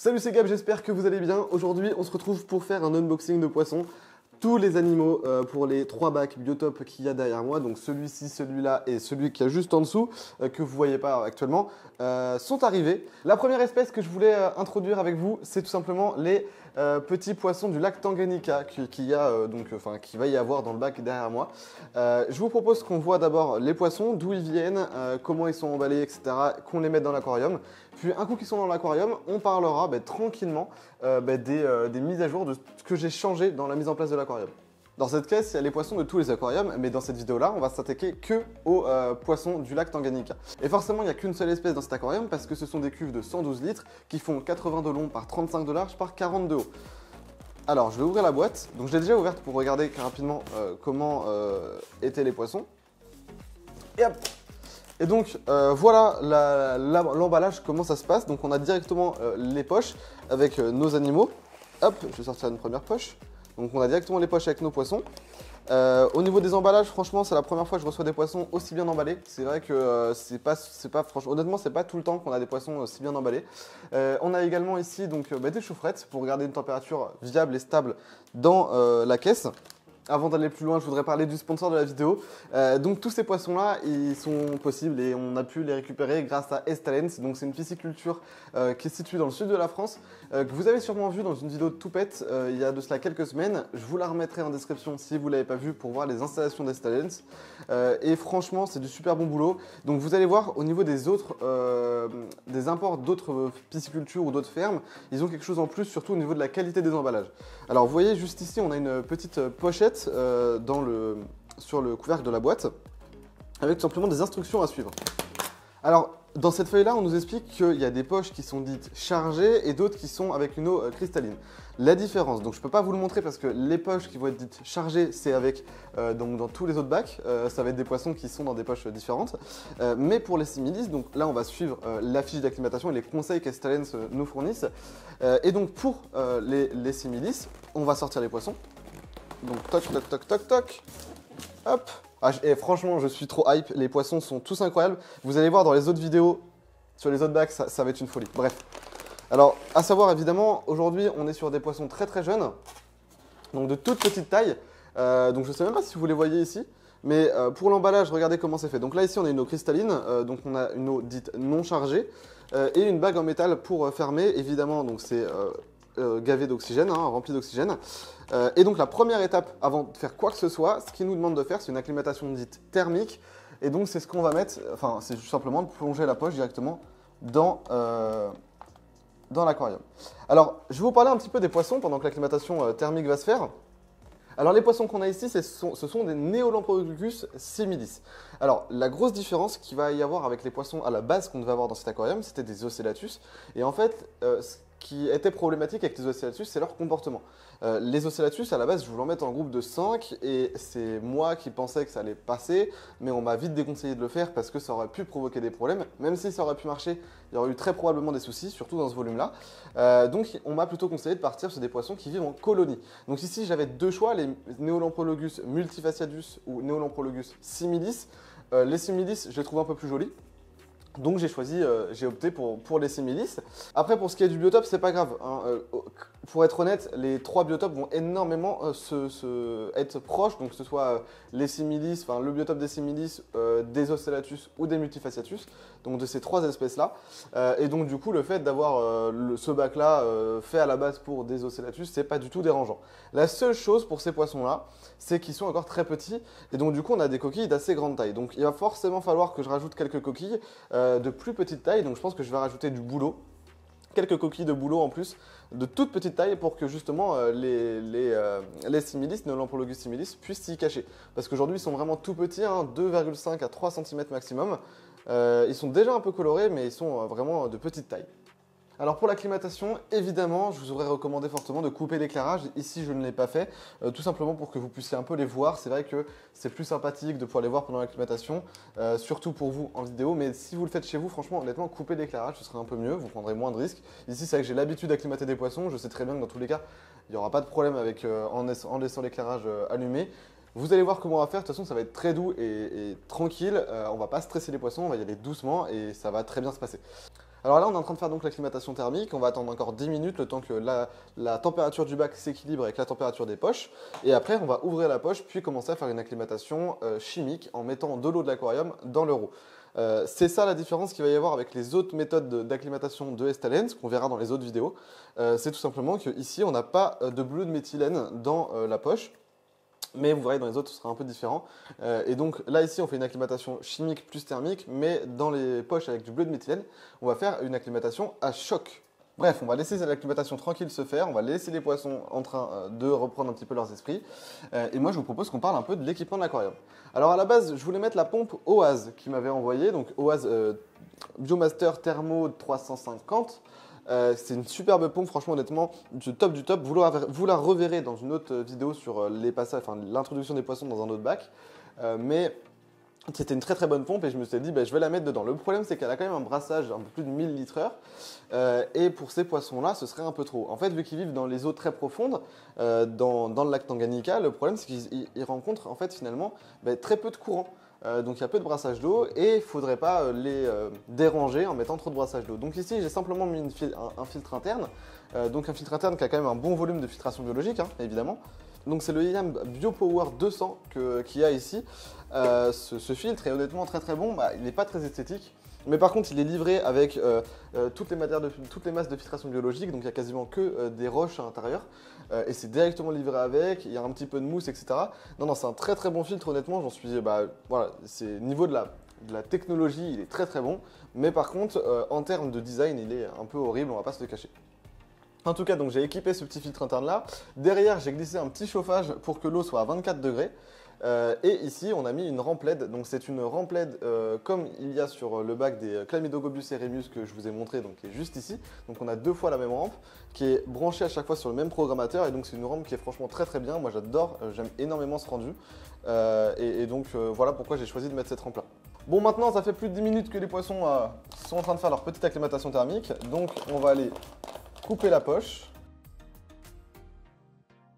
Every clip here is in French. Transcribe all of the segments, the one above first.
Salut, c'est Gab, j'espère que vous allez bien. Aujourd'hui, on se retrouve pour faire un unboxing de poissons. Tous les animaux pour les 3 bacs Biotop qu'il y a derrière moi, donc celui-ci, celui-là et celui qui est juste en dessous, que vous ne voyez pas actuellement, sont arrivés. La première espèce que je voulais introduire avec vous, c'est tout simplement les petits poissons du lac Tanganyika qui va y avoir dans le bac derrière moi. Je vous propose qu'on voit d'abord les poissons, d'où ils viennent, comment ils sont emballés, etc., qu'on les mette dans l'aquarium. Puis un coup qu'ils sont dans l'aquarium, on parlera tranquillement des mises à jour de ce que j'ai changé dans la mise en place de l'aquarium. Dans cette caisse, il y a les poissons de tous les aquariums, mais dans cette vidéo-là, on va s'attaquer que aux poissons du lac Tanganyika. Et forcément, il n'y a qu'une seule espèce dans cet aquarium parce que ce sont des cuves de 112 litres qui font 80 de long par 35 de large par 40 de haut. Alors, je vais ouvrir la boîte. Donc, je l'ai déjà ouverte pour regarder rapidement comment étaient les poissons. Et hop! Et donc voilà l'emballage, comment ça se passe. Donc on a directement les poches avec nos animaux. Hop, je vais sortir une première poche. Donc on a directement les poches avec nos poissons. Au niveau des emballages, franchement, c'est la première fois que je reçois des poissons aussi bien emballés. C'est vrai que franchement, honnêtement, c'est pas tout le temps qu'on a des poissons aussi bien emballés. On a également ici donc, des chaufferettes pour garder une température viable et stable dans la caisse. Avant d'aller plus loin, je voudrais parler du sponsor de la vidéo. Donc tous ces poissons-là, ils sont possibles et on a pu les récupérer grâce à Estalens. Donc c'est une pisciculture qui est située dans le sud de la France, que vous avez sûrement vu dans une vidéo de Toupette il y a de cela quelques semaines. Je vous la remettrai en description si vous ne l'avez pas vue pour voir les installations d'Estalens. Et franchement, c'est du super bon boulot. Donc vous allez voir au niveau des autres, des imports d'autres piscicultures ou d'autres fermes, ils ont quelque chose en plus, surtout au niveau de la qualité des emballages. Alors vous voyez juste ici, on a une petite pochette sur le couvercle de la boîte avec tout simplement des instructions à suivre. Alors dans cette feuille là on nous explique qu'il y a des poches qui sont dites chargées et d'autres qui sont avec une eau cristalline. La différence, donc je ne peux pas vous le montrer parce que les poches qui vont être dites chargées c'est avec donc dans tous les autres bacs, ça va être des poissons qui sont dans des poches différentes, mais pour les similis, donc là on va suivre la fiche d'acclimatation et les conseils qu'Estalens nous fournissent, et donc pour les similis on va sortir les poissons. Donc toc toc toc toc toc, hop. Et franchement je suis trop hype, les poissons sont tous incroyables. Vous allez voir dans les autres vidéos, sur les autres bacs, ça va être une folie. Bref, alors à savoir évidemment, aujourd'hui on est sur des poissons très très jeunes, donc de toute petite taille. Donc je sais même pas si vous les voyez ici, mais pour l'emballage, regardez comment c'est fait. Donc là ici on a une eau cristalline, donc on a une eau dite non chargée, et une bague en métal pour fermer, évidemment, donc c'est gavé d'oxygène, rempli d'oxygène. Et donc la première étape avant de faire quoi que ce soit, ce qu'il nous demande de faire, c'est une acclimatation dite thermique. Et donc c'est ce qu'on va mettre, enfin c'est tout simplement de plonger la poche directement dans l'aquarium. Alors je vais vous parler un petit peu des poissons pendant que l'acclimatation thermique va se faire. Alors les poissons qu'on a ici, ce sont des Neolamprologus similis. Alors la grosse différence qu'il va y avoir avec les poissons à la base qu'on devait avoir dans cet aquarium, c'était des Ocellatus. Et en fait, ce qui était problématique avec les Ocellatus, c'est leur comportement. Les Ocellatus, à la base, je voulais en mettre en groupe de 5 et c'est moi qui pensais que ça allait passer, mais on m'a vite déconseillé de le faire parce que ça aurait pu provoquer des problèmes. Même si ça aurait pu marcher, il y aurait eu très probablement des soucis, surtout dans ce volume-là. Donc on m'a plutôt conseillé de partir sur des poissons qui vivent en colonie. Donc ici, j'avais deux choix, les Neolamprologus multifasciatus ou Neolamprologus similis. Les similis, je les trouve un peu plus jolis. Donc j'ai opté pour les similis. Après pour ce qui est du biotope, c'est pas grave. Pour être honnête, les 3 biotopes vont énormément être proches, donc que ce soit les similis, enfin le biotope des similis, des Ocellatus ou des multifasciatus, donc de ces 3 espèces-là. Et donc du coup, le fait d'avoir ce bac-là fait à la base pour des Ocellatus, c'est pas du tout dérangeant. La seule chose pour ces poissons-là, c'est qu'ils sont encore très petits, et donc du coup, on a des coquilles d'assez grande taille. Donc il va forcément falloir que je rajoute quelques coquilles de plus petite taille, donc je pense que je vais rajouter du bouleau. Quelques coquilles de bouleau en plus, de toute petite taille pour que justement les similis, Neolamprologus similis, puissent s'y cacher. Parce qu'aujourd'hui ils sont vraiment tout petits, 2,5 à 3 cm maximum. Ils sont déjà un peu colorés mais ils sont vraiment de petite taille. Alors pour l'acclimatation, évidemment, je vous aurais recommandé fortement de couper l'éclairage. Ici, je ne l'ai pas fait, tout simplement pour que vous puissiez un peu les voir. C'est vrai que c'est plus sympathique de pouvoir les voir pendant l'acclimatation, surtout pour vous en vidéo. Mais si vous le faites chez vous, franchement, honnêtement, couper l'éclairage, ce serait un peu mieux. Vous prendrez moins de risques. Ici, c'est vrai que j'ai l'habitude d'acclimater des poissons. Je sais très bien que dans tous les cas, il n'y aura pas de problème avec, en laissant l'éclairage allumé. Vous allez voir comment on va faire. De toute façon, ça va être très doux et tranquille. On ne va pas stresser les poissons, on va y aller doucement et ça va très bien se passer. Alors là, on est en train de faire donc l'acclimatation thermique. On va attendre encore 10 minutes, le temps que la température du bac s'équilibre avec la température des poches. Et après, on va ouvrir la poche, puis commencer à faire une acclimatation chimique en mettant de l'eau de l'aquarium dans l'euro. C'est ça la différence qu'il va y avoir avec les autres méthodes d'acclimatation de Estalens, qu'on verra dans les autres vidéos. C'est tout simplement qu'ici, on n'a pas de bleu de méthylène dans la poche. Mais vous verrez, dans les autres, ce sera un peu différent. Et donc là, ici, on fait une acclimatation chimique plus thermique, mais dans les poches avec du bleu de méthylène, on va faire une acclimatation à choc. Bref, on va laisser l'acclimatation tranquille se faire, on va laisser les poissons en train de reprendre un petit peu leurs esprits. Et moi, je vous propose qu'on parle un peu de l'équipement de l'aquarium. Alors à la base, je voulais mettre la pompe OAS qui m'avait envoyé, donc OAS Biomaster Thermo 350. C'est une superbe pompe, franchement, honnêtement, du top du top. Vous la reverrez dans une autre vidéo sur les passages, enfin, l'introduction des poissons dans un autre bac. Mais c'était une très très bonne pompe et je me suis dit, je vais la mettre dedans. Le problème, c'est qu'elle a quand même un brassage un peu plus de 1000 litres/heure. Et pour ces poissons-là, ce serait un peu trop. En fait, vu qu'ils vivent dans les eaux très profondes, dans le lac Tanganyika, le problème, c'est qu'ils rencontrent en fait, finalement très peu de courant. Donc il y a peu de brassage d'eau et il ne faudrait pas les déranger en mettant trop de brassage d'eau. Donc ici j'ai simplement mis un filtre interne, donc un filtre interne qui a quand même un bon volume de filtration biologique, évidemment. Donc c'est le IAM BioPower 200 qu'il y a ici. Ce filtre est honnêtement très très bon, il n'est pas très esthétique. Mais par contre, il est livré avec toutes les masses de filtration biologique, donc il n'y a quasiment que des roches à l'intérieur. Et c'est directement livré avec, il y a un petit peu de mousse, etc. Non, c'est un très très bon filtre, honnêtement, j'en suis... voilà, c'est niveau de la technologie, il est très très bon. Mais par contre, en termes de design, il est un peu horrible, on va pas se le cacher. En tout cas, donc j'ai équipé ce petit filtre interne là. Derrière, j'ai glissé un petit chauffage pour que l'eau soit à 24 degrés. Et ici, on a mis une rampe LED. Donc c'est une rampe LED comme il y a sur le bac des Chlamydogobus eremus que je vous ai montré, donc qui est juste ici. Donc on a 2 fois la même rampe qui est branchée à chaque fois sur le même programmateur. Et donc c'est une rampe qui est franchement très très bien. Moi j'adore, j'aime énormément ce rendu. Et donc voilà pourquoi j'ai choisi de mettre cette rampe là. Bon, maintenant ça fait plus de 10 minutes que les poissons sont en train de faire leur petite acclimatation thermique. Donc on va aller couper la poche.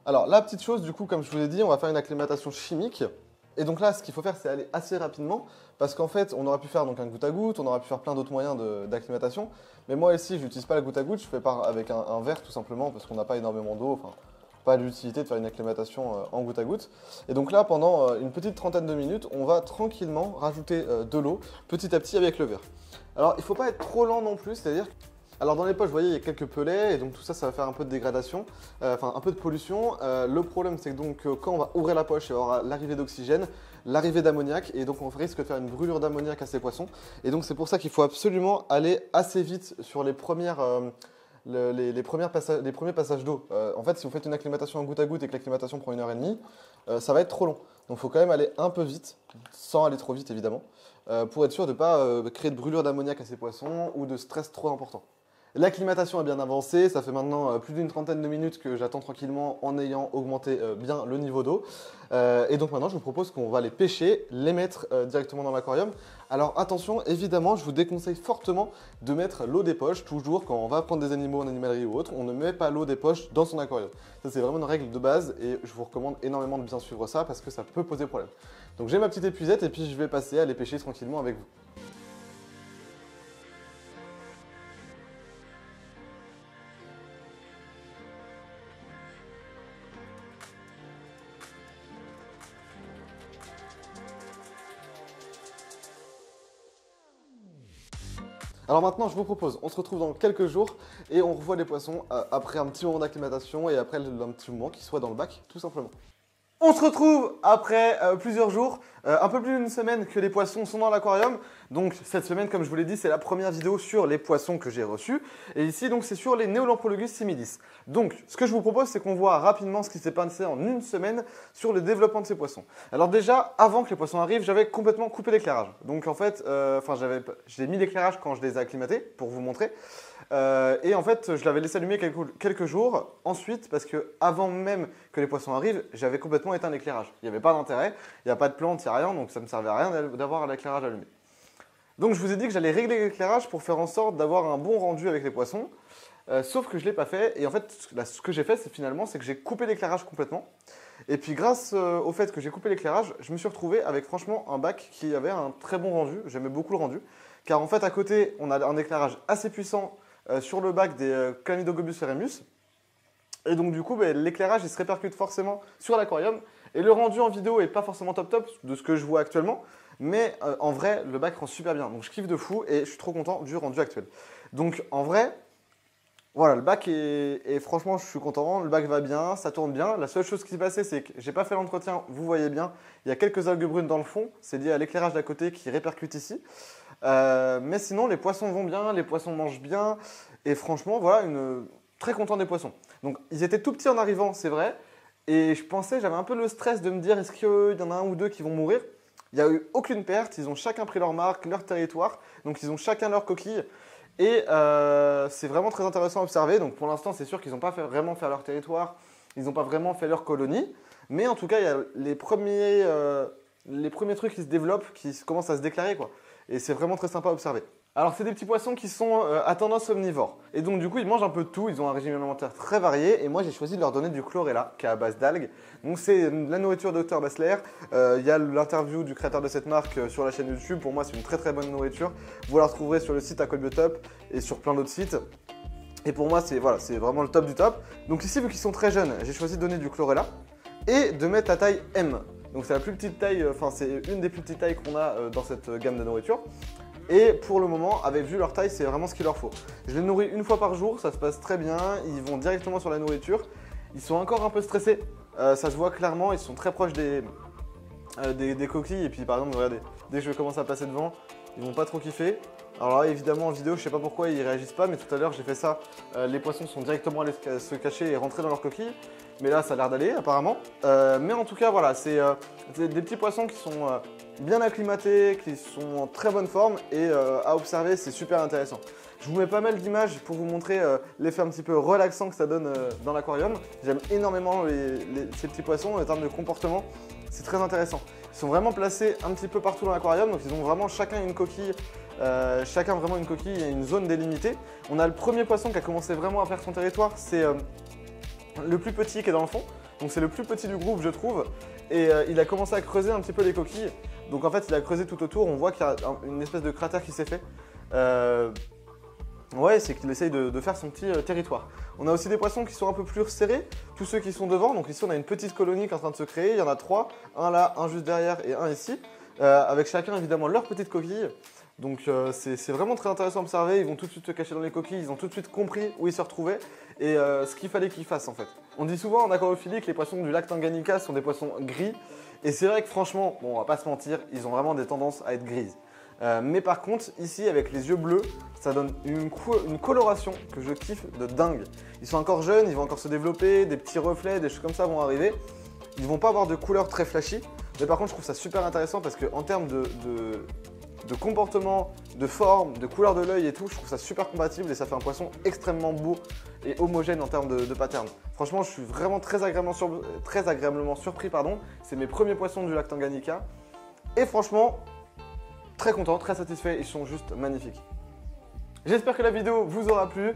Alors la petite chose du coup, comme je vous l'ai dit, on va faire une acclimatation chimique. Et donc là, ce qu'il faut faire, c'est aller assez rapidement parce qu'en fait, on aurait pu faire donc un goutte à goutte, on aurait pu faire plein d'autres moyens d'acclimatation. Mais moi ici, je n'utilise pas la goutte à goutte, je fais avec un verre tout simplement parce qu'on n'a pas énormément d'eau, enfin pas l'utilité de faire une acclimatation en goutte à goutte. Et donc là, pendant une petite trentaine de minutes, on va tranquillement rajouter de l'eau petit à petit avec le verre. Alors il ne faut pas être trop lent non plus, c'est-à-dire... Alors dans les poches, vous voyez, il y a quelques pelets et donc tout ça, ça va faire un peu de dégradation, enfin un peu de pollution. Le problème, c'est que donc quand on va ouvrir la poche, il y aura l'arrivée d'oxygène, l'arrivée d'ammoniac et donc on risque de faire une brûlure d'ammoniac à ces poissons. Et donc c'est pour ça qu'il faut absolument aller assez vite sur les premiers passages d'eau. En fait, si vous faites une acclimatation en goutte à goutte et que l'acclimatation prend 1h30, ça va être trop long. Donc il faut quand même aller un peu vite, sans aller trop vite évidemment, pour être sûr de ne pas créer de brûlure d'ammoniac à ces poissons ou de stress trop important. L'acclimatation est bien avancée, ça fait maintenant plus d'une trentaine de minutes que j'attends tranquillement en ayant augmenté bien le niveau d'eau. Et donc maintenant je vous propose qu'on va les pêcher, les mettre directement dans l'aquarium. Alors attention, évidemment je vous déconseille fortement de mettre l'eau des poches, toujours quand on va prendre des animaux en animalerie ou autre, on ne met pas l'eau des poches dans son aquarium. Ça c'est vraiment une règle de base et je vous recommande énormément de bien suivre ça parce que ça peut poser problème. Donc j'ai ma petite épuisette et puis je vais passer à les pêcher tranquillement avec vous. Alors maintenant, je vous propose, on se retrouve dans quelques jours et on revoit les poissons après un petit moment d'acclimatation et après un petit moment qu'ils soient dans le bac, tout simplement. On se retrouve après plusieurs jours, un peu plus d'une semaine que les poissons sont dans l'aquarium. Donc cette semaine, comme je vous l'ai dit, c'est la première vidéo sur les poissons que j'ai reçus. Et ici, donc, c'est sur les Neolamprologus simidis. Donc ce que je vous propose, c'est qu'on voit rapidement ce qui s'est passé en une semaine sur le développement de ces poissons. Alors déjà, avant que les poissons arrivent, j'avais complètement coupé l'éclairage. Donc en fait, j'ai mis l'éclairage quand je les ai acclimatés, pour vous montrer. Et en fait, je l'avais laissé allumer quelques jours. Ensuite, parce que avant même que les poissons arrivent, j'avais complètement éteint l'éclairage. Il n'y avait pas d'intérêt, il n'y a pas de plantes, il n'y a rien, donc ça ne me servait à rien d'avoir l'éclairage allumé. Donc je vous ai dit que j'allais régler l'éclairage pour faire en sorte d'avoir un bon rendu avec les poissons. Sauf que je ne l'ai pas fait. Et en fait, ce que j'ai fait, c'est que j'ai coupé l'éclairage complètement. Et puis grâce au fait que j'ai coupé l'éclairage, je me suis retrouvé avec franchement un bac qui avait un très bon rendu. J'aimais beaucoup le rendu, car en fait à côté on a un éclairage assez puissant sur le bac des Chlamydogobus ceremus. Et donc du coup l'éclairage il se répercute forcément sur l'aquarium. Et le rendu en vidéo est pas forcément top de ce que je vois actuellement. Mais en vrai le bac rend super bien. Donc je kiffe de fou et je suis trop content du rendu actuel. Donc en vrai, voilà, le bac est franchement je suis content. Le bac va bien, ça tourne bien. La seule chose qui s'est passée c'est que j'ai pas fait l'entretien, vous voyez bien. Il y a quelques algues brunes dans le fond. C'est lié à l'éclairage d'à côté qui répercute ici. Mais sinon les poissons vont bien, les poissons mangent bien. Et franchement voilà, très content des poissons. Donc ils étaient tout petits en arrivant, c'est vrai. Et je pensais, j'avais un peu le stress de me dire est-ce qu'il y en a un ou deux qui vont mourir. Il n'y a eu aucune perte, ils ont chacun pris leur marque, leur territoire. Donc ils ont chacun leur coquille. Et c'est vraiment très intéressant à observer. Donc pour l'instant, c'est sûr qu'ils n'ont pas vraiment fait leur territoire. Ils n'ont pas vraiment fait leur colonie. Mais en tout cas, il y a les premiers trucs qui se développent, qui commencent à se déclarer, quoi. Et c'est vraiment très sympa à observer. Alors, c'est des petits poissons qui sont à tendance omnivore. Et donc, du coup, ils mangent un peu de tout. Ils ont un régime alimentaire très varié. Et moi, j'ai choisi de leur donner du chlorella, qui est à base d'algues. Donc, c'est la nourriture de Dr Bassler. Il y a l'interview du créateur de cette marque sur la chaîne YouTube. Pour moi, c'est une très très bonne nourriture. Vous la retrouverez sur le site Aquabiotop et sur plein d'autres sites. Et pour moi, c'est vraiment le top du top. Donc ici, vu qu'ils sont très jeunes, j'ai choisi de donner du chlorella et de mettre la taille M. Donc c'est la plus petite taille, c'est une des plus petites tailles qu'on a dans cette gamme de nourriture. Et pour le moment, vu leur taille, c'est vraiment ce qu'il leur faut. Je les nourris une fois par jour, ça se passe très bien. Ils vont directement sur la nourriture. Ils sont encore un peu stressés, ça se voit clairement. Ils sont très proches des coquilles. Et puis par exemple, regardez, dès que je commence à passer devant, ils vont pas trop kiffer. Alors là, évidemment, en vidéo, je sais pas pourquoi ils réagissent pas, mais tout à l'heure, j'ai fait ça. Les poissons sont directement allés se cacher et rentrer dans leur coquille. Mais là, ça a l'air d'aller, apparemment. Mais en tout cas, voilà, c'est des petits poissons qui sont bien acclimatés, qui sont en très bonne forme. Et à observer, c'est super intéressant. Je vous mets pas mal d'images pour vous montrer l'effet un petit peu relaxant que ça donne dans l'aquarium. J'aime énormément ces petits poissons en termes de comportement. C'est très intéressant. Ils sont vraiment placés un petit peu partout dans l'aquarium. Donc, ils ont vraiment chacun une coquille. Chacun vraiment une coquille et une zone délimitée. On a le premier poisson qui a commencé vraiment à faire son territoire, c'est le plus petit qui est dans le fond. Donc c'est le plus petit du groupe je trouve. Et il a commencé à creuser un petit peu les coquilles. Donc en fait il a creusé tout autour, on voit qu'il y a une espèce de cratère qui s'est fait. Ouais, c'est qu'il essaye de faire son petit territoire. On a aussi des poissons qui sont un peu plus serrés, tous ceux qui sont devant. Donc ici on a une petite colonie qui est en train de se créer, il y en a 3, un là, un juste derrière et un ici. Avec chacun évidemment leur petite coquille. Donc c'est vraiment très intéressant à observer, ils vont tout de suite se cacher dans les coquilles, ils ont tout de suite compris où ils se retrouvaient et ce qu'il fallait qu'ils fassent en fait. On dit souvent en aquariophilie que les poissons du lac Tanganyika sont des poissons gris et c'est vrai que franchement, bon on va pas se mentir, ils ont vraiment des tendances à être grises. Mais par contre, ici avec les yeux bleus, ça donne une coloration que je kiffe de dingue. Ils sont encore jeunes, ils vont encore se développer, des petits reflets, des choses comme ça vont arriver. Ils vont pas avoir de couleur très flashy, mais par contre je trouve ça super intéressant parce qu'en termes de comportement, de forme, de couleur de l'œil et tout, je trouve ça super compatible et ça fait un poisson extrêmement beau et homogène en termes de pattern. Franchement, je suis vraiment très agréablement surpris. C'est mes premiers poissons du lac Tanganyika et franchement, très content, très satisfait, ils sont juste magnifiques. J'espère que la vidéo vous aura plu.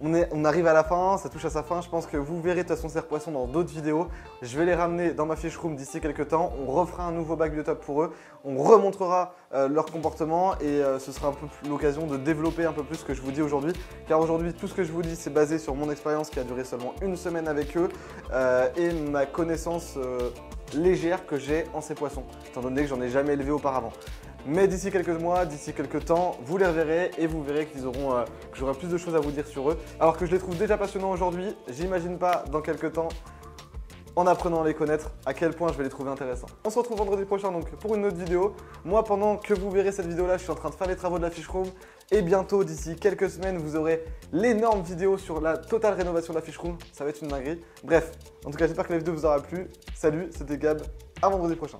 On arrive à la fin, ça touche à sa fin. Je pense que vous verrez de toute façon ces poissons dans d'autres vidéos. Je vais les ramener dans ma fiche room d'ici quelques temps. On refera un nouveau bac biotop pour eux. On remontrera leur comportement et ce sera un peu l'occasion de développer un peu plus ce que je vous dis aujourd'hui. Car aujourd'hui, tout ce que je vous dis, c'est basé sur mon expérience qui a duré seulement une semaine avec eux et ma connaissance légère que j'ai en ces poissons, étant donné que j'en ai jamais élevé auparavant. Mais d'ici quelques mois, d'ici quelques temps, vous les reverrez et vous verrez que j'aurai plus de choses à vous dire sur eux. Alors que je les trouve déjà passionnants aujourd'hui, j'imagine pas dans quelques temps, en apprenant à les connaître, à quel point je vais les trouver intéressants. On se retrouve vendredi prochain donc pour une autre vidéo. Moi, pendant que vous verrez cette vidéo là, je suis en train de faire les travaux de la fiche room. Et bientôt, d'ici quelques semaines, vous aurez l'énorme vidéo sur la totale rénovation de la fiche room. Ça va être une dinguerie. Bref, en tout cas, j'espère que la vidéo vous aura plu. Salut, c'était Gab, à vendredi prochain.